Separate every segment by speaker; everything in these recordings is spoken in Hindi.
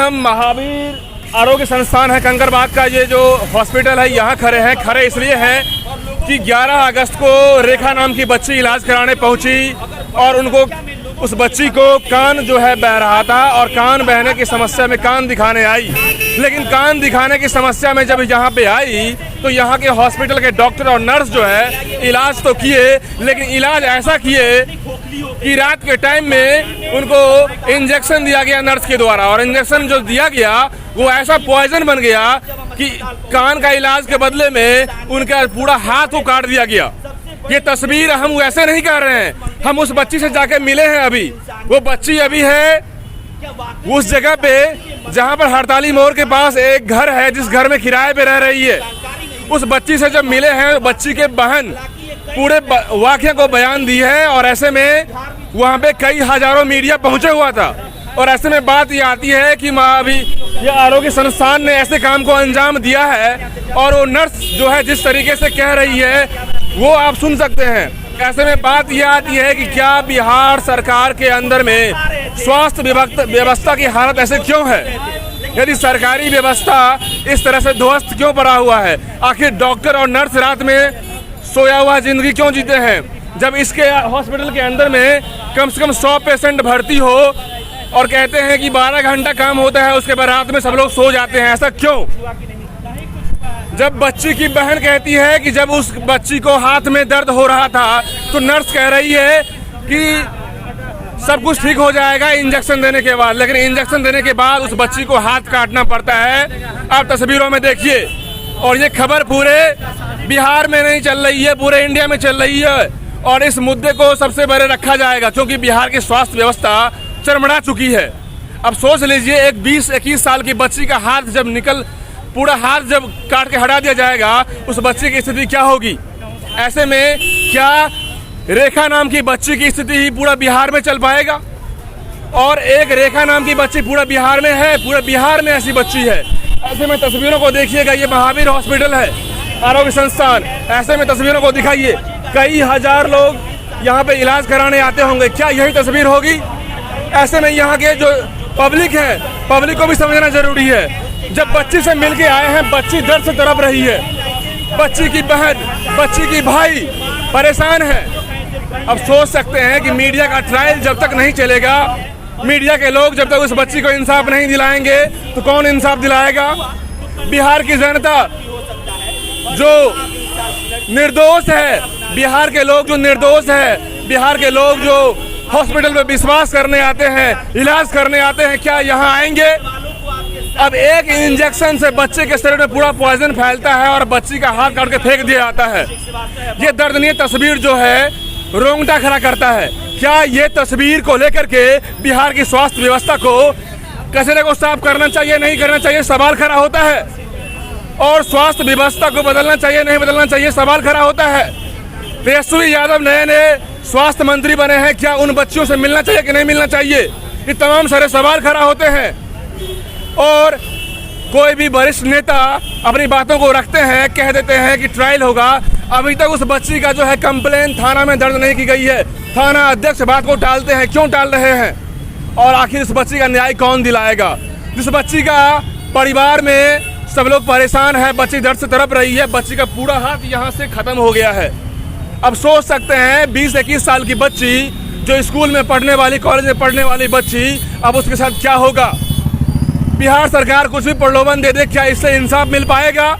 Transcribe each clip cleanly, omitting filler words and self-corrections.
Speaker 1: हम महावीर आरोग्य संस्थान है कंकरबाग का, ये जो हॉस्पिटल है यहाँ खड़े हैं। खड़े इसलिए हैं कि 11 अगस्त को रेखा नाम की बच्ची इलाज कराने पहुंची और उनको उस बच्ची को कान जो है बह रहा था और कान बहने की समस्या में कान दिखाने आई। लेकिन कान दिखाने की समस्या में जब यहाँ पे आई तो यहाँ के हॉस्पिटल के डॉक्टर और नर्स जो है इलाज तो किए, लेकिन इलाज ऐसा किए कि रात के टाइम में उनको इंजेक्शन दिया गया नर्स के द्वारा, और इंजेक्शन जो दिया गया वो ऐसा पॉइजन बन गया कि कान का इलाज के बदले में उनका पूरा हाथ को काट दिया गया। ये तस्वीर हम वैसे नहीं कर रहे हैं, हम उस बच्ची से जाके मिले हैं। अभी वो बच्ची अभी है उस जगह पे जहाँ पर हड़ताली मोड़ के पास एक घर है, जिस घर में किराए पे रह रही है। उस बच्ची से जब मिले हैं, बच्ची के बहन पूरे वाकये को बयान दी है, और ऐसे में वहाँ पे कई हजारों मीडिया पहुंचे हुआ था। और ऐसे में बात ये आती है कि अभी ये आरोग्य संस्थान ने ऐसे काम को अंजाम दिया है, और वो नर्स जो है जिस तरीके से कह रही है वो आप सुन सकते हैं। ऐसे में बात ये आती है कि क्या बिहार सरकार के अंदर में स्वास्थ्य व्यवस्था की हालत ऐसे क्यों है? यदि सरकारी व्यवस्था इस तरह से ध्वस्त क्यों पड़ा हुआ है? आखिर डॉक्टर और नर्स रात में सोया हुआ जिंदगी क्यों जीते हैं, जब इसके हॉस्पिटल के अंदर में कम से कम 100 पेशेंट भर्ती हो और कहते हैं कि 12 घंटा काम होता है, उसके बाद रात में सब लोग सो जाते हैं। ऐसा क्यों? जब बच्ची की बहन कहती है कि जब उस बच्ची को हाथ में दर्द हो रहा था तो नर्स कह रही है कि सब कुछ ठीक हो जाएगा इंजेक्शन देने के बाद, लेकिन इंजेक्शन देने के बाद उस बच्ची को हाथ काटना पड़ता है। आप तस्वीरों में देखिए, और ये खबर पूरे बिहार में नहीं चल रही है, पूरे इंडिया में चल रही है, और इस मुद्दे को सबसे बड़े रखा जाएगा क्योंकि बिहार की स्वास्थ्य व्यवस्था चरमरा चुकी है। अब सोच लीजिए, एक 20-21 साल की बच्ची का हाथ जब पूरा हाथ जब काट के हटा दिया जाएगा, उस बच्ची की स्थिति क्या होगी? ऐसे में क्या रेखा नाम की बच्ची की स्थिति ही पूरा बिहार में चल पाएगा? और एक रेखा नाम की बच्ची पूरा बिहार में है, पूरे बिहार में ऐसी बच्ची है। ऐसे में तस्वीरों को देखिएगा, ये महावीर हॉस्पिटल है, आरोग्य संस्थान। ऐसे में तस्वीरों को दिखाइए, कई हजार लोग यहाँ पे इलाज कराने आते होंगे, क्या यही तस्वीर होगी? ऐसे में यहाँ के जो पब्लिक है, पब्लिक को भी समझना जरूरी है। जब बच्ची से मिलके आए हैं, बच्ची दर्द से तड़प रही है, बच्ची की बहन, बच्ची की भाई परेशान है। अब सोच सकते हैं कि मीडिया का ट्रायल जब तक नहीं चलेगा, मीडिया के लोग जब तक उस बच्ची को इंसाफ नहीं दिलाएंगे तो कौन इंसाफ दिलाएगा? बिहार की जनता जो निर्दोष है, बिहार के लोग जो निर्दोष है, बिहार के लोग जो हॉस्पिटल में विश्वास करने आते हैं, इलाज करने आते हैं, क्या यहाँ आएंगे? अब एक इंजेक्शन से बच्चे के शरीर में पूरा पॉइजन फैलता है और बच्ची का हाथ काट के फेंक दिया जाता है। ये दर्दनीय तस्वीर जो है रोंगटा खड़ा करता है। क्या ये तस्वीर को लेकर के बिहार की स्वास्थ्य व्यवस्था को कचरे को साफ करना चाहिए, नहीं करना चाहिए, सवाल खड़ा होता है। और स्वास्थ्य व्यवस्था को बदलना चाहिए, नहीं बदलना चाहिए, सवाल खड़ा होता है। तेजस्वी यादव नए स्वास्थ्य मंत्री बने हैं, क्या उन बच्चियों से मिलना चाहिए कि नहीं मिलना चाहिए? ये तमाम सारे सवाल खड़ा होते हैं। और कोई भी वरिष्ठ नेता अपनी बातों को रखते हैं, कह देते हैं कि ट्रायल होगा। अभी तक उस बच्ची का जो है कंप्लेन थाना में दर्ज नहीं की गई है। थाना अध्यक्ष बात को टालते हैं, क्यों टाल रहे हैं? और आखिर इस बच्ची का न्याय कौन दिलाएगा? जिस बच्ची का परिवार में सब लोग परेशान है, बच्ची दर्द से तड़प रही है, बच्ची का पूरा हाथ यहाँ से खत्म हो गया है। अब सोच सकते हैं 20-21 साल की बच्ची जो स्कूल में पढ़ने वाली, कॉलेज में पढ़ने वाली बच्ची, अब उसके साथ क्या होगा? बिहार सरकार कुछ भी प्रलोभन दे दे, क्या इससे इंसाफ मिल पाएगा?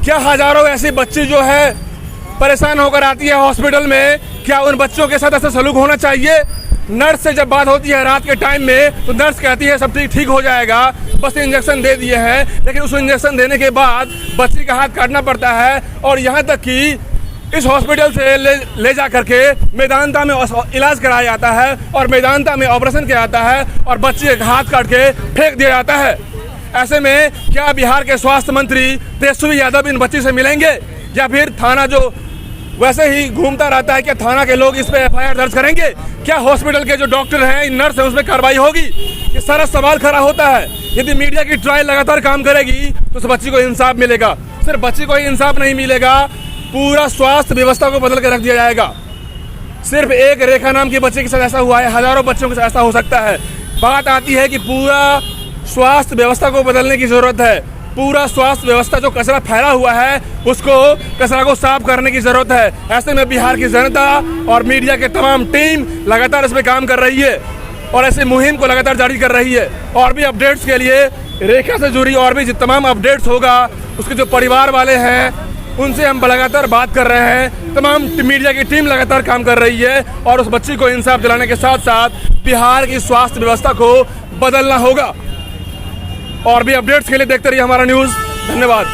Speaker 1: क्या हजारों ऐसी बच्ची जो है परेशान होकर आती है हॉस्पिटल में, क्या उन बच्चों के साथ ऐसा सलूक होना चाहिए? नर्स से जब बात होती है रात के टाइम में तो नर्स कहती है सब ठीक हो जाएगा, बस इंजेक्शन दे दिए हैं, लेकिन उस इंजेक्शन देने के बाद बच्ची का हाथ काटना पड़ता है। और यहाँ तक कि इस हॉस्पिटल से ले जा करके मेदांता में इलाज कराया जाता है और मेदांता में ऑपरेशन किया जाता है और बच्चे का हाथ काट के फेंक दिया जाता है। ऐसे में क्या बिहार के स्वास्थ्य मंत्री तेजस्वी यादव इन बच्ची से मिलेंगे, या फिर थाना जो वैसे ही घूमता रहता है, क्या थाना के लोग इस पे FIR दर्ज करेंगे? क्या हॉस्पिटल के जो डॉक्टर हैं, नर्स हैं, उस पर कार्रवाई होगी? ये सारा सवाल खड़ा होता है। यदि मीडिया की ट्रायल लगातार काम करेगी तो उस बच्ची को इंसाफ मिलेगा। सिर्फ बच्ची को ही इंसाफ नहीं मिलेगा, पूरा स्वास्थ्य व्यवस्था को बदल के रख दिया जाएगा। सिर्फ एक रेखा नाम की बच्चे के साथ ऐसा हुआ है, हजारों बच्चों के साथ ऐसा हो सकता है। बात आती है कि पूरा स्वास्थ्य व्यवस्था को बदलने की ज़रूरत है। पूरा स्वास्थ्य व्यवस्था जो कचरा फैला हुआ है उसको कचरा को साफ करने की ज़रूरत है। ऐसे में बिहार की जनता और मीडिया के तमाम टीम लगातार इस पर काम कर रही है और ऐसे मुहिम को लगातार जारी कर रही है। और भी अपडेट्स के लिए रेखा से जुड़ी और भी तमाम अपडेट्स होगा, उसके जो परिवार वाले हैं उनसे हम लगातार बात कर रहे हैं। तमाम मीडिया की टीम लगातार काम कर रही है और उस बच्ची को इंसाफ दिलाने के साथ साथ बिहार की स्वास्थ्य व्यवस्था को बदलना होगा। और भी अपडेट्स के लिए देखते रहिए हमारा न्यूज़। धन्यवाद।